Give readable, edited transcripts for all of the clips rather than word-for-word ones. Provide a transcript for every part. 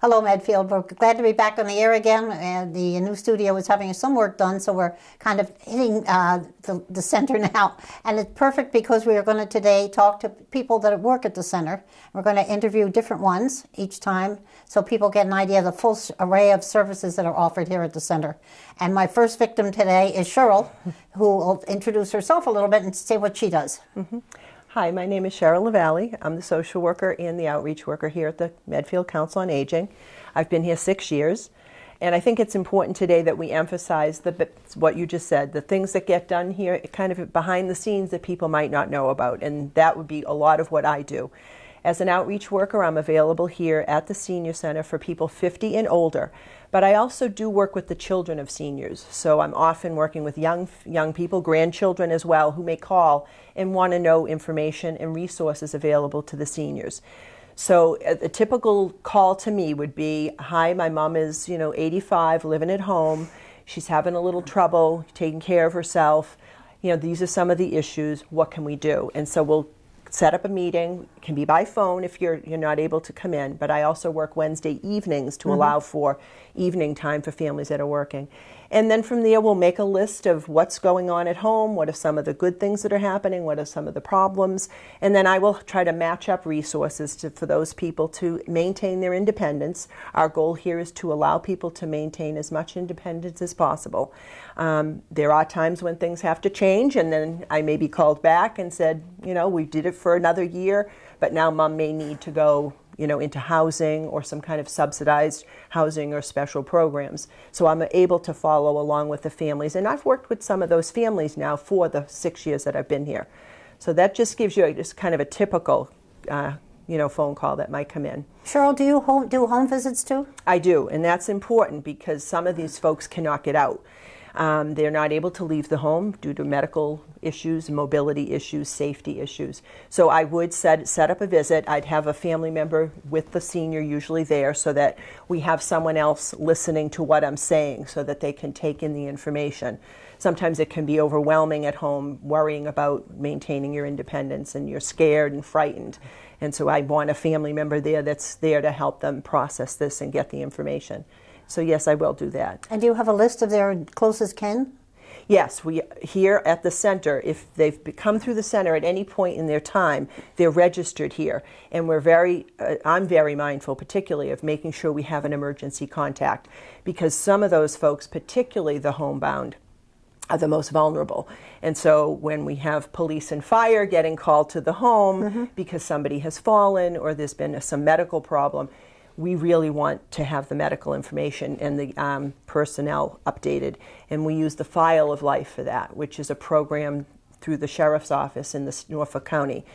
Hello, Medfield. We're glad to be back on the air again. And the new studio is having some work done, so we're kind of hitting the center now. And it's perfect because we are going to today talk to people that work at the center. We're going to interview different ones each time so people get an idea of the full array of services that are offered here at the center. And my first victim today is Cheryl, who will introduce herself a little bit and say what she does. Mm-hmm. Hi, my name is Cheryl Lavallee. I'm the social worker and the outreach worker here at the Medfield Council on Aging. I've been here 6 years, and I think it's important today that we emphasize what you just said, the things that get done here, kind of behind the scenes that people might not know about, and that would be a lot of what I do. As an outreach worker, I'm available here at the Senior Center for people 50 and older, but I also do work with the children of seniors. So I'm often working with young people, grandchildren as well, who may call and want to know information and resources available to the seniors. So a typical call to me would be, hi, my mom is 85, living at home. She's having a little trouble taking care of herself. These are some of the issues. What can we do? And so we'll set up a meeting. It can be by phone if you're not able to come in, but I also work Wednesday evenings to allow for evening time for families that are working. And then from there, we'll make a list of what's going on at home, what are some of the good things that are happening, what are some of the problems, and then I will try to match up resources for those people to maintain their independence. Our goal here is to allow people to maintain as much independence as possible. There are times when things have to change, and then I may be called back and said, we did it for another year, but now mom may need to go into housing or some kind of subsidized housing or special programs. So I'm able to follow along with the families. And I've worked with some of those families now for the 6 years that I've been here. So that just gives you just kind of a typical, phone call that might come in. Cheryl, do you do home visits too? I do, and that's important because some of these folks cannot get out. They're not able to leave the home due to medical issues, mobility issues, safety issues. So I would set up a visit. I'd have a family member with the senior usually there so that we have someone else listening to what I'm saying so that they can take in the information. Sometimes it can be overwhelming at home, worrying about maintaining your independence, and you're scared and frightened. And so I want a family member there that's there to help them process this and get the information. So yes, I will do that. And do you have a list of their closest kin? Yes, we here at the center, if they've come through the center at any point in their time, they're registered here. And I'm very mindful, particularly, of making sure we have an emergency contact, because some of those folks, particularly the homebound, are the most vulnerable. And so when we have police and fire getting called to the home because somebody has fallen or there's been some medical problem, we really want to have the medical information and the personnel updated. And we use the File of Life for that, which is a program through the Sheriff's Office in Norfolk County,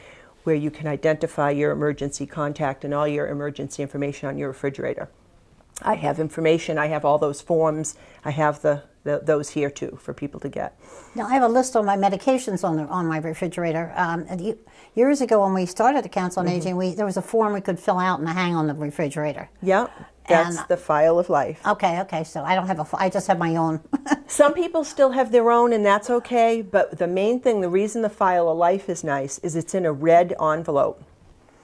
where you can identify your emergency contact and all your emergency information on your refrigerator. I have information, I have all those forms, I have those here too for people to get. Now I have a list of my medications on my refrigerator. Years ago when we started the Council on Aging, there was a form we could fill out and hang on the refrigerator. Yeah, that's the File of Life. Okay, so I don't have I just have my own. Some people still have their own, and that's okay, but the main thing, the reason the File of Life is nice is it's in a red envelope,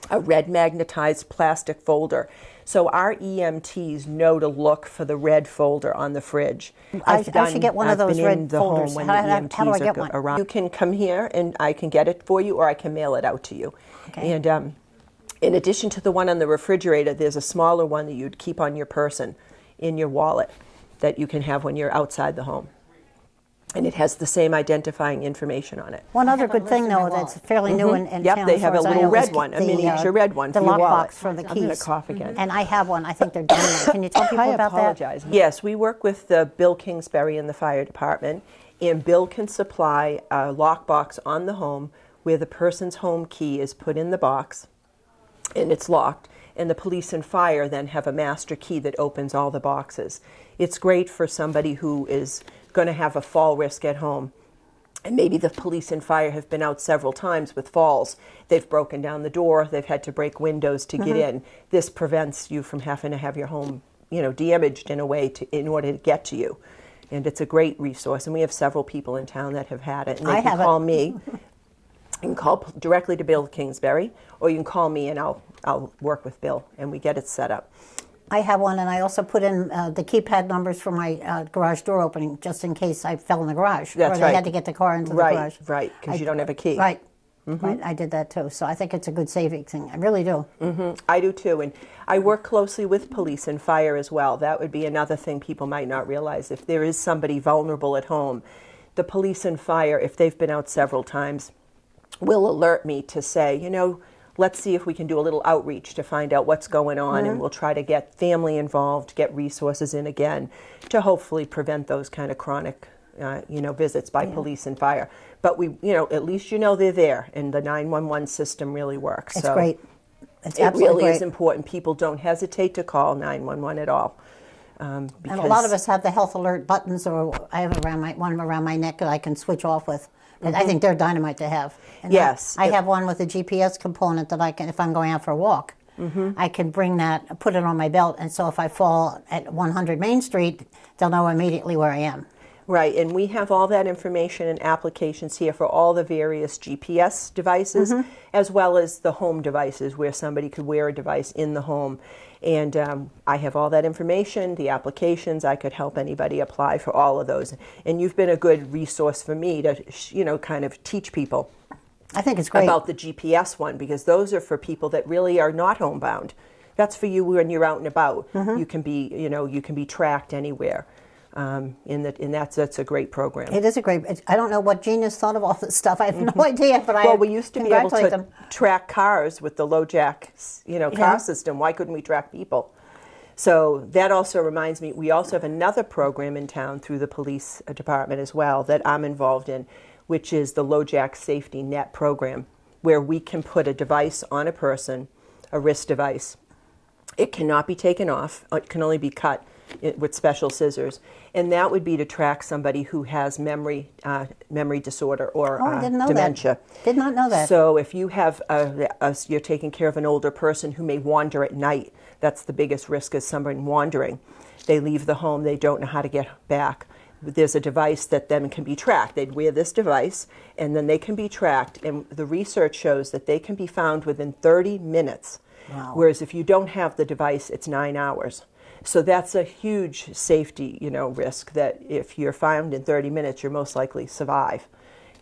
a red magnetized plastic folder. So our EMTs know to look for the red folder on the fridge. I should get one of those red folders. How do I get one? Around. You can come here and I can get it for you, or I can mail it out to you. Okay. And in addition to the one on the refrigerator, there's a smaller one that you'd keep on your person in your wallet that you can have when you're outside the home. And it has the same identifying information on it. One other good thing, though, that's fairly new in town. Yep, they have a little red one, a miniature red one for your wallet. The lockbox for the keys. I'm going to cough again. And I have one. I think they're done. Can you tell people about that? I apologize. Yes, we work with Bill Kingsbury in the fire department, and Bill can supply a lockbox on the home where the person's home key is put in the box, and it's locked. And the police and fire then have a master key that opens all the boxes. It's great for somebody who is going to have a fall risk at home. And maybe the police and fire have been out several times with falls. They've broken down the door. They've had to break windows to get in. This prevents you from having to have your home, damaged in a way in order to get to you. And it's a great resource. And we have several people in town that have had it. And they can call me. You can call directly to Bill Kingsbury, or you can call me and I'll work with Bill and we get it set up. I have one, and I also put in the keypad numbers for my garage door opening, just in case I fell in the garage. That's or they right. had to get the car into the garage. Right, because you don't have a key. Right. Right, I did that too. So I think it's a good saving thing. I really do. I do too, and I work closely with police and fire as well. That would be another thing people might not realize. If there is somebody vulnerable at home, the police and fire, if they've been out several times, will alert me to say, let's see if we can do a little outreach to find out what's going on, and we'll try to get family involved, get resources in again to hopefully prevent those kind of chronic visits by police and fire. But we, at least they're there, and the 911 system really works. It's so great. It's it absolutely really is great. important. People don't hesitate to call 911 at all. And a lot of us have the health alert buttons, or I have one around my neck that I can switch off with. And I think they're dynamite to have. And yes. I have one with a GPS component that I can, if I'm going out for a walk, I can bring that, put it on my belt, and so if I fall at 100 Main Street, they'll know immediately where I am. Right, and we have all that information and applications here for all the various GPS devices, as well as the home devices where somebody could wear a device in the home. And I have all that information, the applications. I could help anybody apply for all of those. And you've been a good resource for me to, kind of teach people. I think it's great. About the GPS one, because those are for people that really are not homebound. That's for you when you're out and about. You can be, you can be tracked anywhere. And that's a great program. It is a great. I don't know what genius thought of all this stuff. I have no idea, but we used to be able to track cars with the low jack, car system. Why couldn't we track people? So that also reminds me, we also have another program in town through the police department as well that I'm involved in, which is the low jack safety net program, where we can put a device on a person, a wrist device. It cannot be taken off. It can only be cut with special scissors, and that would be to track somebody who has memory disorder or I didn't know dementia. That. Did not know that. So if you have you're taking care of an older person who may wander at night, that's the biggest risk, is someone wandering. They leave the home, they don't know how to get back. There's a device that then can be tracked. They'd wear this device, and then they can be tracked, and the research shows that they can be found within 30 minutes. Wow. Whereas if you don't have the device, it's 9 hours. So that's a huge safety, risk, that if you're found in 30 minutes, you're most likely survive.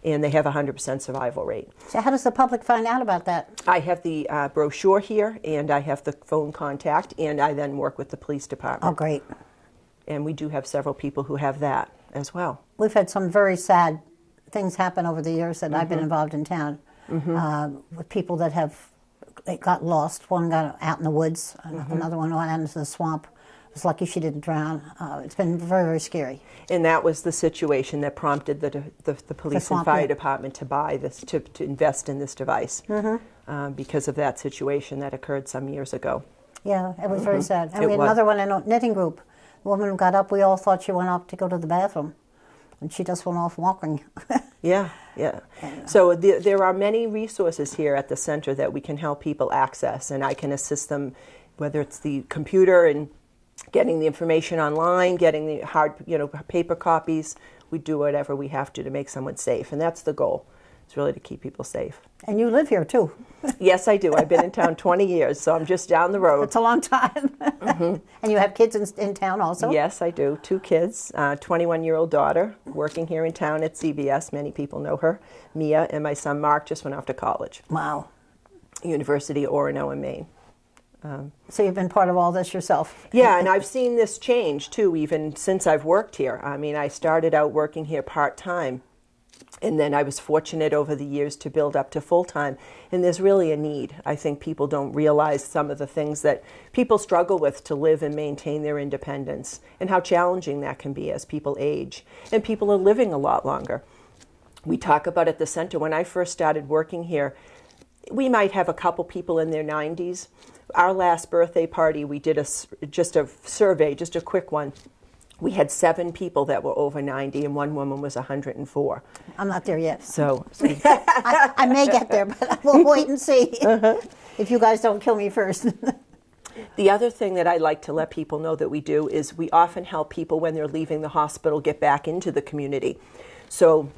And they have a 100% survival rate. So how does the public find out about that? I have the brochure here, and I have the phone contact, and I then work with the police department. Oh, great. And we do have several people who have that as well. We've had some very sad things happen over the years that I've been involved in town, with people that got lost. One got out in the woods, another one went out into the swamp. I was lucky she didn't drown. It's been very, very scary. And that was the situation that prompted the police and fire department to buy this, to invest in this device, because of that situation that occurred some years ago. Yeah, it was very sad. And It we had was. another one in a knitting group. The woman got up, we all thought she went up to go to the bathroom, and she just went off walking. Yeah. So there are many resources here at the center that we can help people access, and I can assist them, whether it's the computer and getting the information online, getting the hard, paper copies. We do whatever we have to make someone safe, and that's the goal. It's really to keep people safe. And you live here, too. Yes, I do. I've been in town 20 years, so I'm just down the road. It's a long time. And you have kids in town also? Yes, I do. 2 kids, 21-year-old daughter, working here in town at CBS. Many people know her. Mia, and my son Mark just went off to college. Wow. University of Orono in Maine. So you've been part of all this yourself? Yeah, and I've seen this change, too, even since I've worked here. I mean, I started out working here part-time, and then I was fortunate over the years to build up to full-time. And there's really a need. I think people don't realize some of the things that people struggle with to live and maintain their independence, and how challenging that can be as people age. And people are living a lot longer. We talk about at the center, when I first started working here, we might have a couple people in their 90s. Our last birthday party, we did just a survey, just a quick one. We had 7 people that were over 90, and one woman was 104. I'm not there yet. So I may get there, but we'll wait and see if you guys don't kill me first. the other thing that I like to let people know that we do is we often help people when they're leaving the hospital get back into the community. So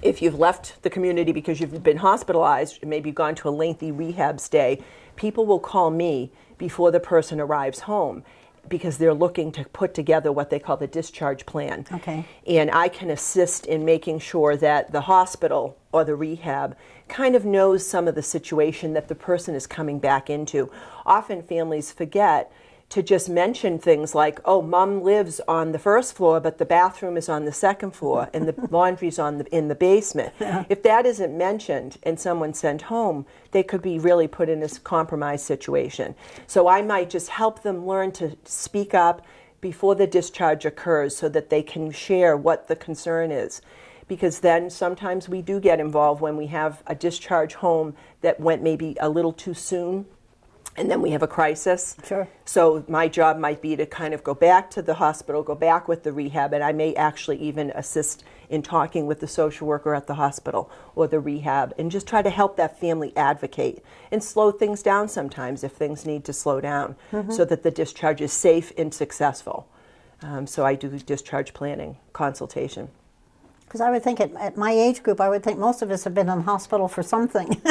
if you've left the community because you've been hospitalized, maybe gone to a lengthy rehab stay, people will call me before the person arrives home, because they're looking to put together what they call the discharge plan. Okay. And I can assist in making sure that the hospital or the rehab kind of knows some of the situation that the person is coming back into. Often families forget to just mention things like, oh, mom lives on the first floor, but the bathroom is on the second floor, and the laundry's in the basement. Yeah. If that isn't mentioned and someone's sent home, they could be really put in this compromised situation. So I might just help them learn to speak up before the discharge occurs so that they can share what the concern is. Because then sometimes we do get involved when we have a discharge home that went maybe a little too soon, and then we have a crisis. Sure. So my job might be to kind of go back to the hospital, go back with the rehab, and I may actually even assist in talking with the social worker at the hospital or the rehab and just try to help that family advocate and slow things down sometimes if things need to slow down so that the discharge is safe and successful. So I do discharge planning consultation. Because I would think at my age group, I would think most of us have been in hospital for something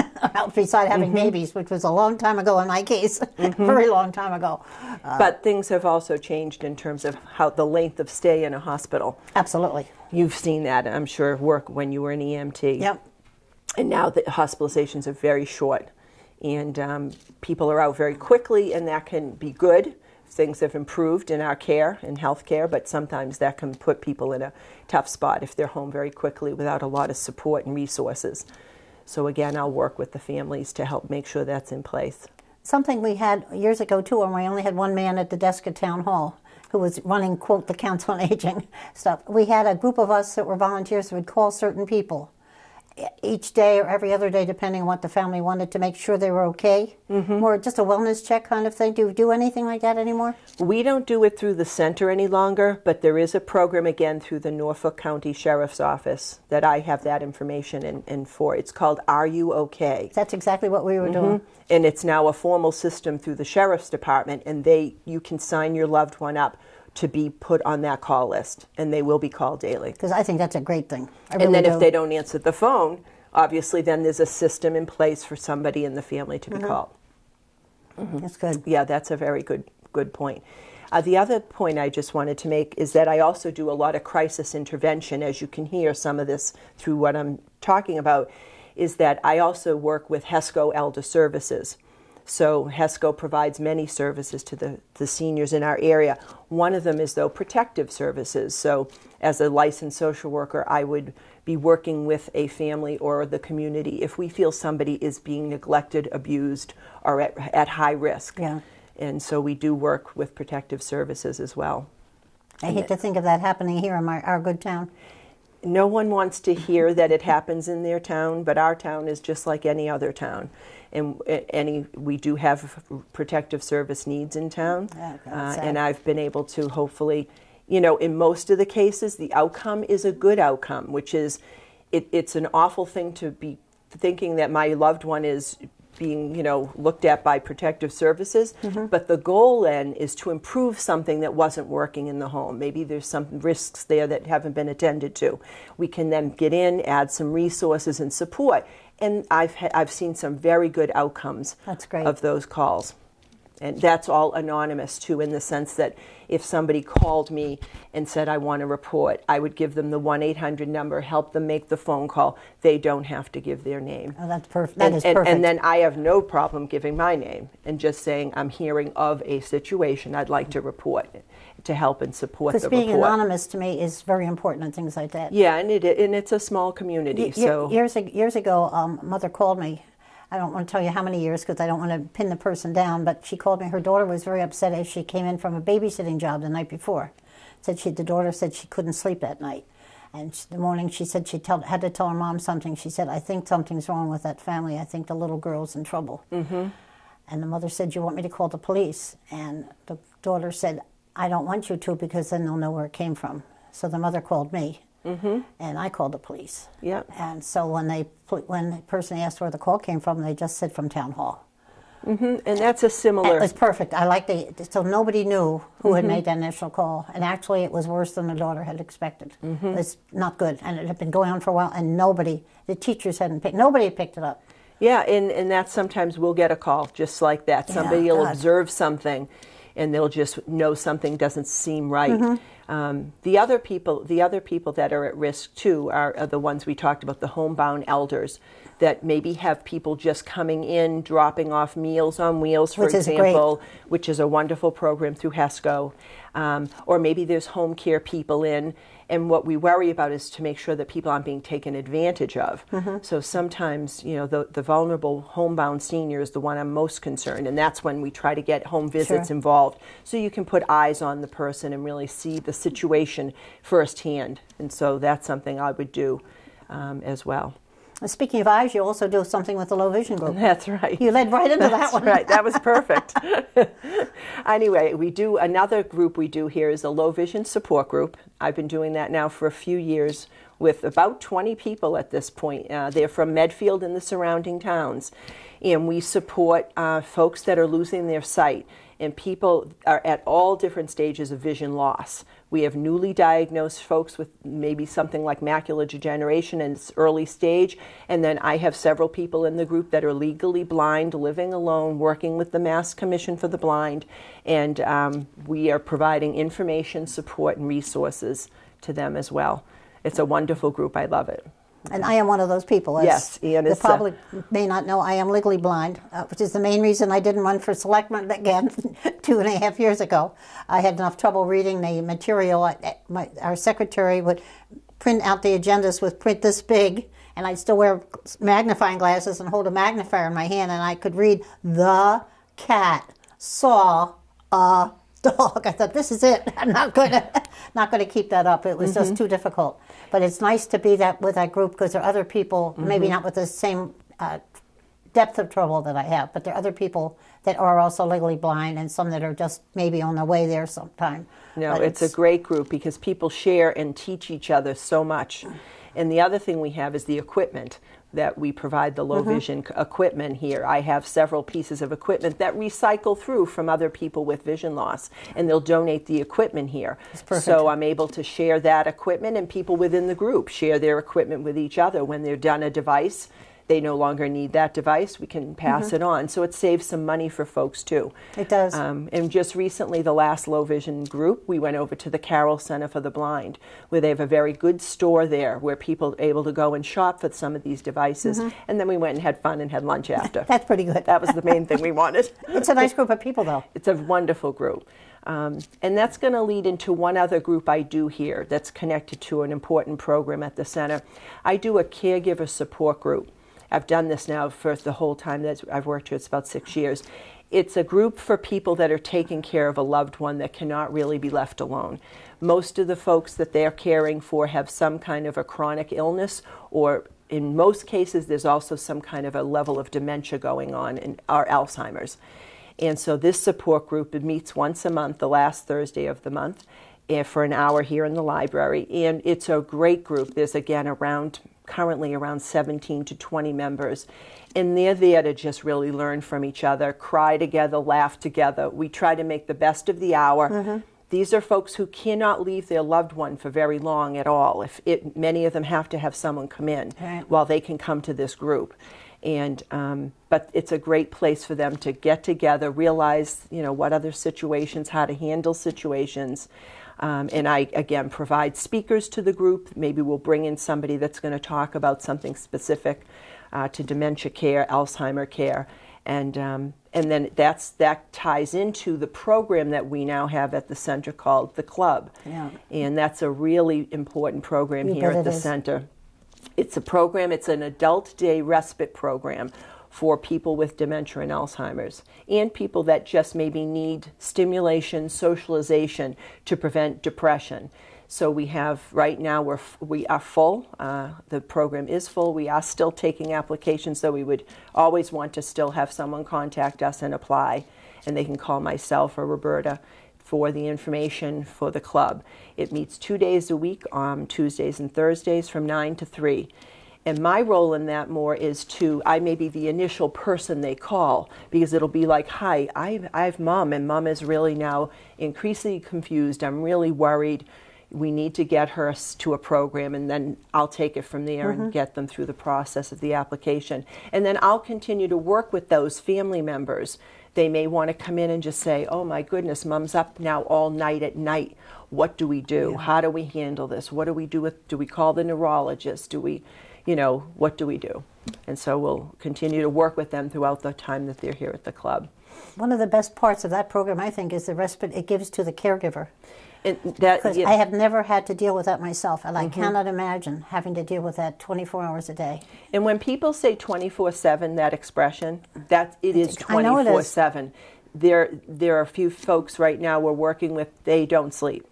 besides having babies, which was a long time ago in my case, very long time ago. But things have also changed in terms of how the length of stay in a hospital. Absolutely. You've seen that, I'm sure, work when you were an EMT. Yep. And now the hospitalizations are very short. And people are out very quickly, and that can be good. Things have improved in our care, in health care, but sometimes that can put people in a tough spot if they're home very quickly without a lot of support and resources. So again, I'll work with the families to help make sure that's in place. Something we had years ago, too, when we only had one man at the desk at Town Hall who was running, quote, the Council on Aging stuff. We had a group of us that were volunteers who would call certain people each day or every other day, depending on what the family wanted, to make sure they were okay. More just a wellness check kind of thing. Do you do anything like that anymore? We don't do it through the center any longer, but there is a program again through the Norfolk County Sheriff's Office that I have that information in for. It's called Are You Okay? That's exactly what we were doing. And it's now a formal system through the Sheriff's Department, and you can sign your loved one up to be put on that call list, and they will be called daily. Because I think that's a great thing. And then if they don't answer the phone, obviously then there's a system in place for somebody in the family to be called. That's good. Yeah, that's a very good point. The other point I just wanted to make is that I also do a lot of crisis intervention. As you can hear some of this through what I'm talking about, is that I also work with HESCO Elder Services. So HESCO provides many services to the seniors in our area. One of them is, though, protective services. So as a licensed social worker, I would be working with a family or the community if we feel somebody is being neglected, abused, or at high risk. Yeah. And so we do work with protective services as well. I hate to think of that happening here in our good town. No one wants to hear that it happens in their town, but our town is just like any other town. And we do have protective service needs in town. And I've been able to hopefully, in most of the cases, the outcome is a good outcome, which is it's an awful thing to be thinking that my loved one is being, looked at by protective services. But the goal then is to improve something that wasn't working in the home. Maybe there's some risks there that haven't been attended to. We can then get in, add some resources and support. And I've seen some very good outcomes of those calls. And that's all anonymous, too, in the sense that if somebody called me and said, I want to report, I would give them the 1-800 number, help them make the phone call. They don't have to give their name. Oh, that's perfect. That is perfect. And then I have no problem giving my name and just saying, I'm hearing of a situation I'd like to report to help and support the report. Because being anonymous to me is very important and things like that. Yeah, and it's a small community. So years ago, mother called me. I don't want to tell you how many years because I don't want to pin the person down, but she called me. Her daughter was very upset as she came in from a babysitting job the night before. The daughter said she couldn't sleep that night. And the morning she said she had to tell her mom something. She said, I think something's wrong with that family. I think the little girl's in trouble. And the mother said, you want me to call the police? And the daughter said, I don't want you to because then they'll know where it came from. So the mother called me. And I called the police. Yep. And so when the person asked where the call came from, they just said from Town Hall. And that's a similar... It was perfect. So nobody knew who had made that initial call. And actually it was worse than the daughter had expected. It was not good. And it had been going on for a while, and nobody had picked it up. Yeah, and that sometimes we'll get a call just like that. Somebody will observe something, and they'll just know something doesn't seem right. The other people that are at risk too are the ones we talked about, the homebound elders that maybe have people just coming in, dropping off Meals on Wheels, for example, which is a wonderful program through HESCO. Or maybe there's home care people in, and what we worry about is to make sure that people aren't being taken advantage of. So sometimes, the vulnerable homebound senior is the one I'm most concerned, and that's when we try to get home visits involved, so you can put eyes on the person and really see the situation firsthand. And so that's something I would do as well. Speaking of eyes, you also do something with the low vision group. That's right. You led right into that one. Right. That was perfect. Anyway, another group we do here is a low vision support group. I've been doing that now for a few years with about 20 people at this point. They're from Medfield and the surrounding towns. And we support folks that are losing their sight. And people are at all different stages of vision loss. We have newly diagnosed folks with maybe something like macular degeneration in its early stage. And then I have several people in the group that are legally blind, living alone, working with the Mass Commission for the Blind. And we are providing information, support, and resources to them as well. It's a wonderful group. I love it. And I am one of those people. Yes, Ian is. The public may not know I am legally blind, which is the main reason I didn't run for selectman again 2.5 years ago. I had enough trouble reading the material. Our secretary would print out the agendas with print this big, and I'd still wear magnifying glasses and hold a magnifier in my hand, and I could read the cat saw a dog. I thought, this is it. I'm not going to keep that up. It was just too difficult. But it's nice to be with that group, because there are other people, maybe not with the same depth of trouble that I have, but there are other people that are also legally blind, and some that are just maybe on their way there sometime. No, it's a great group because people share and teach each other so much. And the other thing we have is the equipment that we provide, the low vision equipment here. I have several pieces of equipment that recycle through from other people with vision loss, and they'll donate the equipment here. So I'm able to share that equipment, and people within the group share their equipment with each other. When they're done a device, they no longer need that device, we can pass it on. So it saves some money for folks too. It does. And just recently, the last low vision group, we went over to the Carroll Center for the Blind, where they have a very good store there where people are able to go and shop for some of these devices. And then we went and had fun and had lunch after. That's pretty good. That was the main thing we wanted. It's a nice group of people, though. It's a wonderful group. And that's going to lead into one other group I do here that's connected to an important program at the center. I do a caregiver support group. I've done this now for the whole time that I've worked here. It's about 6 years. It's a group for people that are taking care of a loved one that cannot really be left alone. Most of the folks that they're caring for have some kind of a chronic illness, or in most cases there's also some kind of a level of dementia going on, or Alzheimer's. And so this support group, it meets once a month, the last Thursday of the month, for an hour here in the library. And it's a great group. There's, again, currently around 17 to 20 members. And they're there to just really learn from each other, cry together, laugh together. We try to make the best of the hour. These are folks who cannot leave their loved one for very long at all. Many of them have to have someone come in while they can come to this group. And but it's a great place for them to get together, realize what other situations, how to handle situations. And I, again, provide speakers to the group. Maybe we'll bring in somebody that's going to talk about something specific to dementia care, Alzheimer care. And then that ties into the program that we now have at the center called The Club. And that's a really important program here at the center. It's a program, it's an adult day respite program for people with dementia and Alzheimer's, and people that just maybe need stimulation, socialization to prevent depression. So we have, right now, we are full. The program is full. We are still taking applications, so we would always want to still have someone contact us and apply, and they can call myself or Roberta for the information for the club. It meets 2 days a week, on Tuesdays and Thursdays from 9 to 3. And my role in that more is I may be the initial person they call, because it'll be like, hi, I have Mom, and Mom is really now increasingly confused. I'm really worried. We need to get her to a program, and then I'll take it from there and get them through the process of the application. And then I'll continue to work with those family members. They may want to come in and just say, oh my goodness, Mom's up now all night at night. What do we do? Yeah. How do we handle this? What do we do do we call the neurologist? Do we, what do we do? And so we'll continue to work with them throughout the time that they're here at the club. One of the best parts of that program, I think, is the respite it gives to the caregiver. Because yeah. I have never had to deal with that myself, and I cannot imagine having to deal with that 24 hours a day. And when people say 24/7, that expression, it is 24/7. There are a few folks right now we're working with, they don't sleep.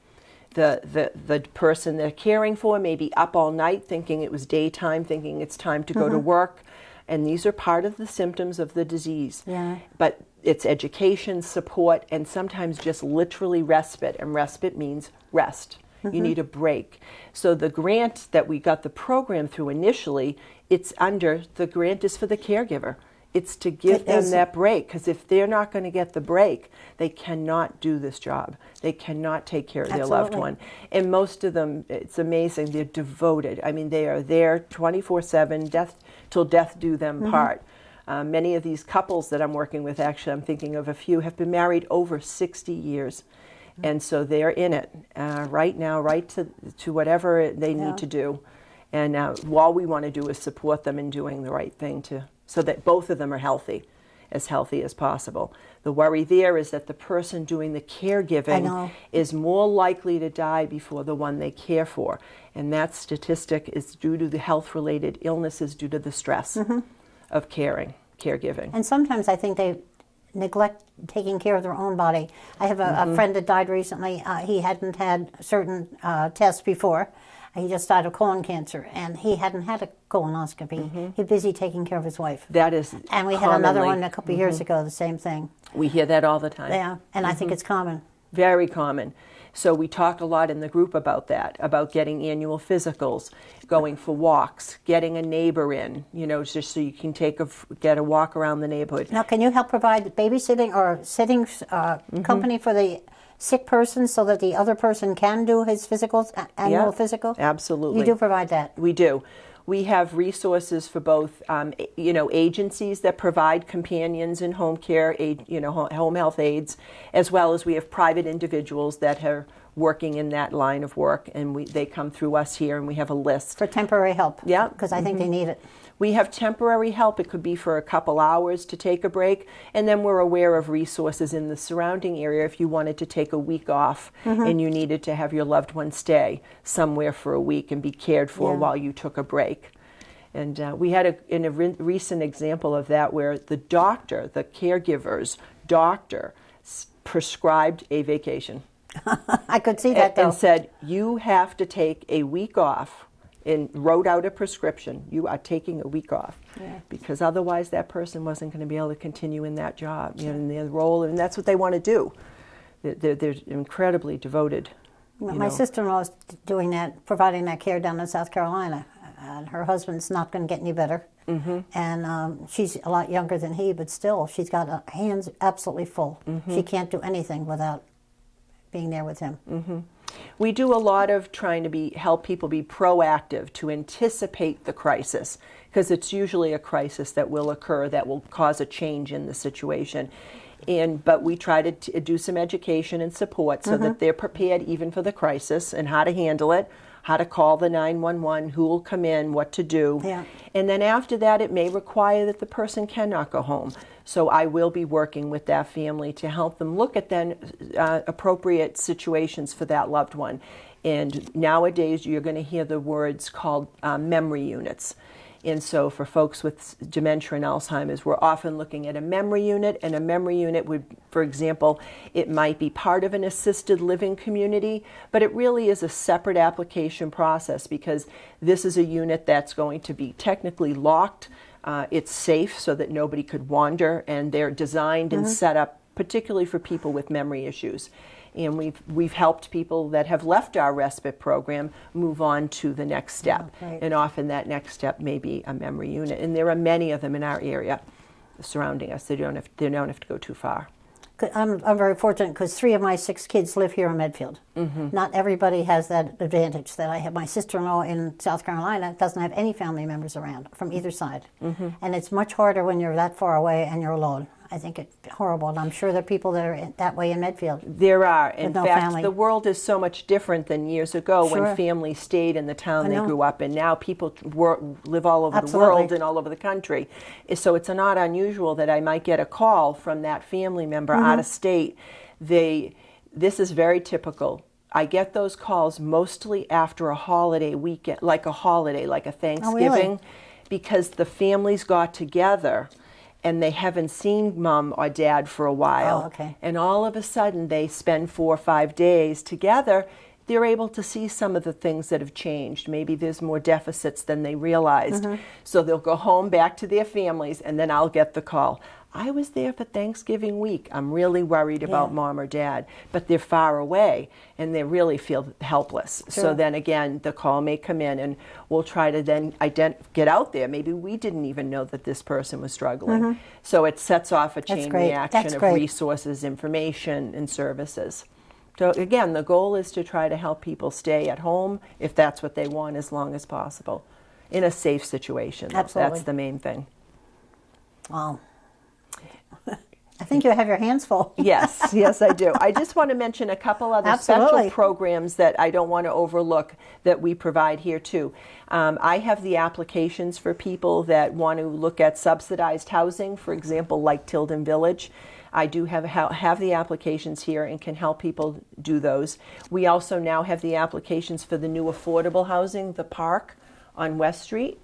The person they're caring for may be up all night thinking it was daytime, thinking it's time to go to work. And these are part of the symptoms of the disease. Yeah. But it's education, support, and sometimes just literally respite. And respite means rest. You need a break. So the grant that we got the program through initially, the grant is for the caregiver. It's to give them that break, because if they're not going to get the break, they cannot do this job. They cannot take care of their loved one. And most of them, it's amazing, they're devoted. I mean, they are there 24/7, till death do them part. Many of these couples that I'm working with, actually, I'm thinking of a few, have been married over 60 years. And so they're in it right now, right to whatever they need to do. And all we want to do is support them in doing the right thing so that both of them are healthy as possible. The worry there is that the person doing the caregiving is more likely to die before the one they care for. And that statistic is due to the health-related illnesses due to the stress of caregiving. And sometimes I think they neglect taking care of their own body. I have a friend that died recently. He hadn't had certain tests before. He just died of colon cancer, and he hadn't had a colonoscopy. He's busy taking care of his wife. That is And we had another one a couple of years ago, the same thing. We hear that all the time. Yeah, and I think it's common. Very common. So we talk a lot in the group about that, about getting annual physicals, going for walks, getting a neighbor in, just so you can get a walk around the neighborhood. Now, can you help provide babysitting or sitting company for the sick person so that the other person can do his annual physical? Absolutely. You do provide that? We do. We have resources for both, agencies that provide companions in home care, home health aides, as well as we have private individuals that are working in that line of work, and they come through us here, and we have a list. For temporary help? Yeah. Because I think they need it. We have temporary help. It could be for a couple hours to take a break, and then we're aware of resources in the surrounding area if you wanted to take a week off and you needed to have your loved one stay somewhere for a week and be cared for while you took a break. And we had a recent example of that where the caregiver's doctor, prescribed a vacation. I could see that, though. And said, you have to take a week off, and wrote out a prescription. You are taking a week off, because otherwise that person wasn't going to be able to continue in that job, in their role, and that's what they want to do. They're incredibly devoted. My sister-in-law is doing that, providing that care down in South Carolina, and her husband's not going to get any better. And she's a lot younger than he, but still, she's got her hands absolutely full. She can't do anything without being there with him. We do a lot of trying to help people be proactive to anticipate the crisis, because it's usually a crisis that will occur that will cause a change in the situation. But we try to do some education and support so that they're prepared even for the crisis and how to handle it, how to call the 911, who will come in, what to do. And then after that, it may require that the person cannot go home. So I will be working with that family to help them look at then appropriate situations for that loved one. And nowadays, you're going to hear the words called memory units. And so for folks with dementia and Alzheimer's, we're often looking at a memory unit, and a memory unit would, for example, it might be part of an assisted living community, but it really is a separate application process, because this is a unit that's going to be technically locked. It's safe so that nobody could wander, and they're designed and set up particularly for people with memory issues. And we've helped people that have left our respite program move on to the next step. And often that next step may be a memory unit. And there are many of them in our area surrounding us. They don't have to go too far. I'm very fortunate because 3 of my 6 kids live here in Medfield. Not everybody has that advantage that I have. My sister-in-law in South Carolina doesn't have any family members around from either side. And it's much harder when you're that far away and you're alone. I think it's horrible, and I'm sure there are people that are that way in Medfield. There are. In no fact, family. the world is so much different than years ago Sure. when families stayed in the town they know. grew up in. Now people live all over the Absolutely. world and all over the country. So it's not unusual that I might get a call from that family member out of state. This is very typical. I get those calls mostly after a holiday weekend, like a holiday, like a Thanksgiving, because the families got together and they haven't seen mom or dad for a while. Oh, okay. And all of a sudden they spend 4 or 5 days together. They're able to see some of the things that have changed. Maybe there's more deficits than they realized. So they'll go home back to their families, and then I'll get the call. I was there for Thanksgiving week. I'm really worried about mom or dad, but they're far away and they really feel helpless. Sure. So then again, the call may come in and we'll try to then get out there. Maybe we didn't even know that this person was struggling. So it sets off a chain reaction of resources, information, and services. So again, the goal is to try to help people stay at home if that's what they want as long as possible in a safe situation. Absolutely. That's the main thing. Wow. I think you have your hands full. Yes, I do. I just want to mention a couple other special programs that I don't want to overlook that we provide here too. I have the applications for people that want to look at subsidized housing, for example, like Tilden Village. I do have the applications here and can help people do those. We also now have the applications for the new affordable housing, the Park on West Street.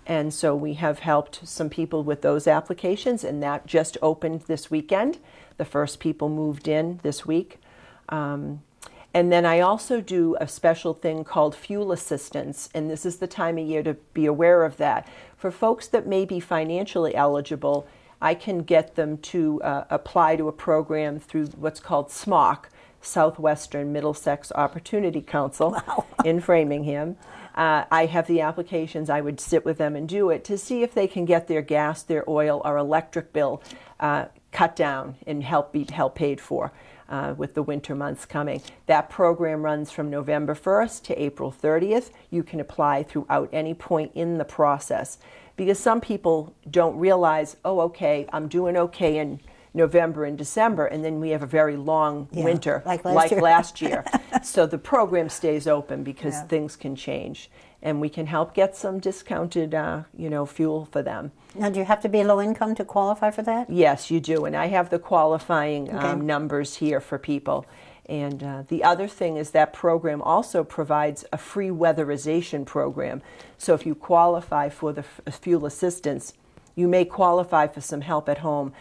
And so we have helped some people with those applications, and that just opened this weekend. The first people moved in this week. And then I also do a special thing called fuel assistance, and this is the time of year to be aware of that. For folks that may be financially eligible, I can get them to apply to a program through what's called SMOC, Southwestern Middlesex Opportunity Council in Framingham. I have the applications. I would sit with them and do it to see if they can get their gas, their oil, or electric bill cut down and help paid for with the winter months coming. That program runs from November 1st to April 30th. You can apply throughout any point in the process because some people don't realize, oh, okay, I'm doing okay in November and December, and then we have a very long winter, like last year. So the program stays open because things can change, and we can help get some discounted, fuel for them. Now, do you have to be low income to qualify for that? Yes, you do, and I have the qualifying numbers here for people. And the other thing is that program also provides a free weatherization program. So if you qualify for the fuel assistance, you may qualify for some help at home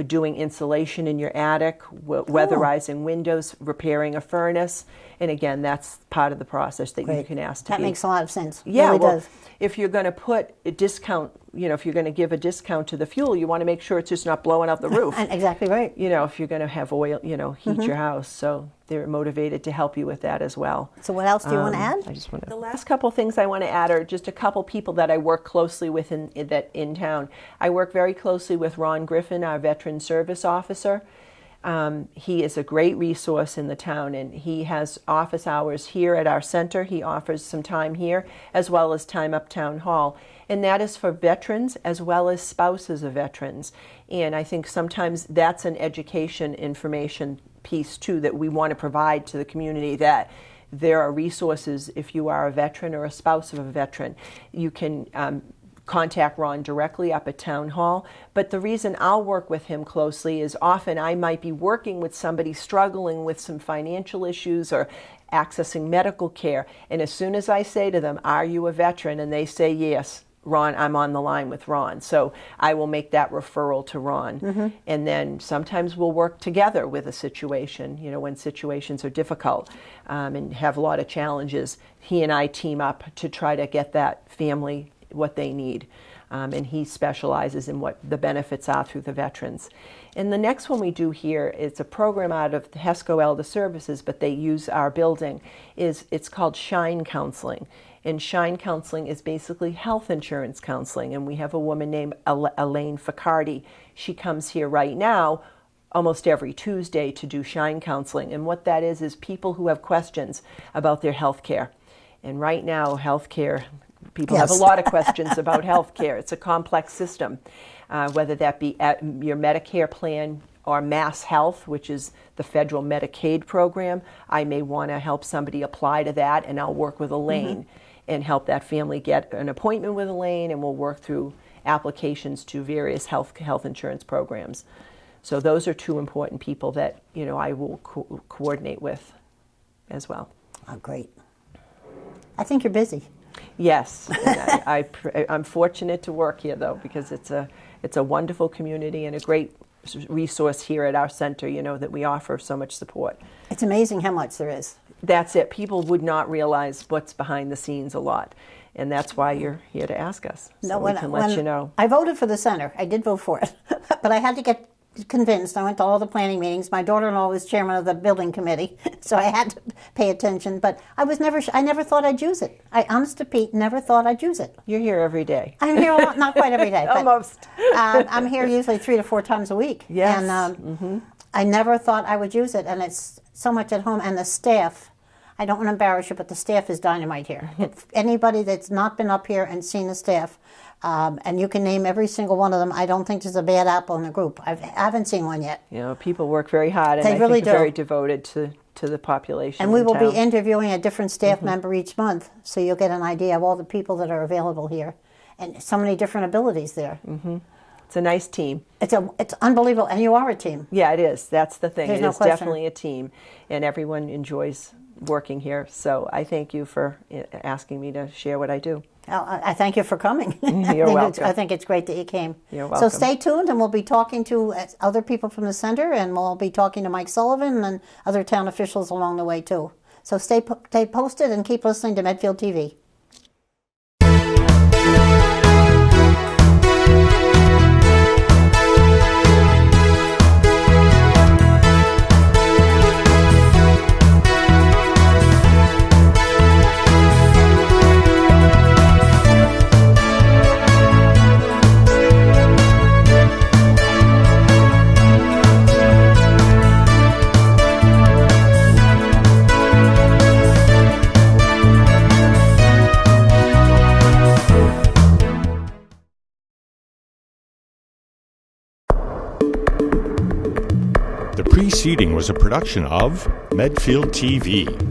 doing insulation in your attic, weatherizing windows, repairing a furnace. And again, that's part of the process that you can ask to That makes a lot of sense. Yeah, it really does. If you're going to put a discount, if you're going to give a discount to the fuel, you want to make sure it's just not blowing out the roof. Exactly right. If you're going to have oil, heat your house. So they're motivated to help you with that as well. So what else do you want to add? The last couple things I want to add are just a couple people that I work closely with in town. I work very closely with Ron Griffin, our Veteran Service Officer. He is a great resource in the town, and he has office hours here at our center. He offers some time here as well as time up town hall, and that is for veterans as well as spouses of veterans. And I think sometimes that's an education information piece too that we want to provide to the community, that there are resources if you are a veteran or a spouse of a veteran. You can contact Ron directly up at Town Hall. But the reason I'll work with him closely is often I might be working with somebody struggling with some financial issues or accessing medical care. And as soon as I say to them, "Are you a veteran?" and they say yes, Ron, I'm on the line with Ron. So I will make that referral to Ron. And then sometimes we'll work together with a situation, when situations are difficult and have a lot of challenges. He and I team up to try to get that family what they need. And he specializes in what the benefits are through the veterans. And the next one we do here is a program out of the HESCO Elder Services, but they use our building. It's called Shine Counseling. And Shine Counseling is basically health insurance counseling. And we have a woman named Elaine Ficardi. She comes here right now almost every Tuesday to do Shine Counseling. And what that is people who have questions about their health care. And right now, health care, people have a lot of questions about health care. It's a complex system, whether that be at your Medicare plan or Mass Health, which is the federal Medicaid program. I may want to help somebody apply to that, and I'll work with Elaine and help that family get an appointment with Elaine, and we'll work through applications to various health insurance programs. So those are two important people that I will coordinate with as well. Oh, great. I think you're busy. Yes, and I'm fortunate to work here though, because it's a wonderful community and a great resource here at our center. That we offer so much support. It's amazing how much there is. That's it. People would not realize what's behind the scenes a lot, and that's why you're here to ask us. So we can let you know. I voted for the center. I did vote for it, but I had to get convinced. I went to all the planning meetings. My daughter-in-law was chairman of the building committee, so I had to pay attention. But I never thought I'd use it. I, honest to Pete, never thought I'd use it. You're here every day. I'm here a lot, not quite every day, but almost. I'm here usually 3 to 4 times a week. Yes. And I never thought I would use it, and it's so much at home. And the staff, I don't want to embarrass you, but the staff is dynamite here. If anybody that's not been up here and seen the staff, and you can name every single one of them, I don't think there's a bad apple in the group. I haven't seen one yet. People work very hard, and they really do. Very devoted to the population. And we will be interviewing a different staff member each month, so you'll get an idea of all the people that are available here, and so many different abilities there. It's a nice team. It's unbelievable, and you are a team. Yeah, it is. That's the thing. There's It no is question. definitely a team, and everyone enjoys working here. So I thank you for asking me to share what I do. I thank you for coming. You're welcome. I think it's great that you came. You're welcome. So stay tuned, and we'll be talking to other people from the center, and we'll be talking to Mike Sullivan and other town officials along the way, too. So stay posted and keep listening to Medfield TV. The preceding was a production of Medfield TV.